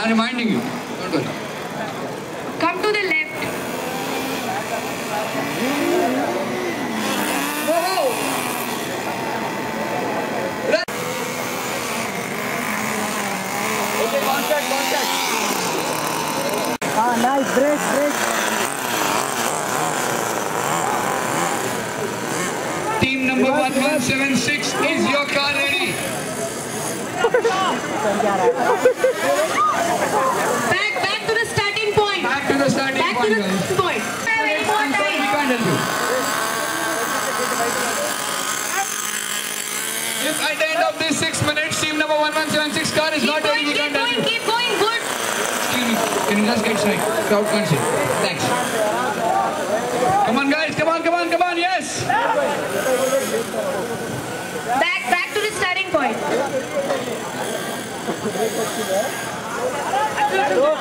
I'm reminding you. Don't worry. Come to the left. Okay, contact. Nice, break. Team number 1176, is your car ready? Back to the starting point. Back to the starting Back to point, the guys. starting point. I'm sorry, we can't help you. If at the end of these 6 minutes, team number 1176 car is not ready, we can't help you. Keep going, good. Excuse me, can you just get straight? Crowd can't see. Thanks. Come on, guys, come on, yes! Back to the starting point. Go.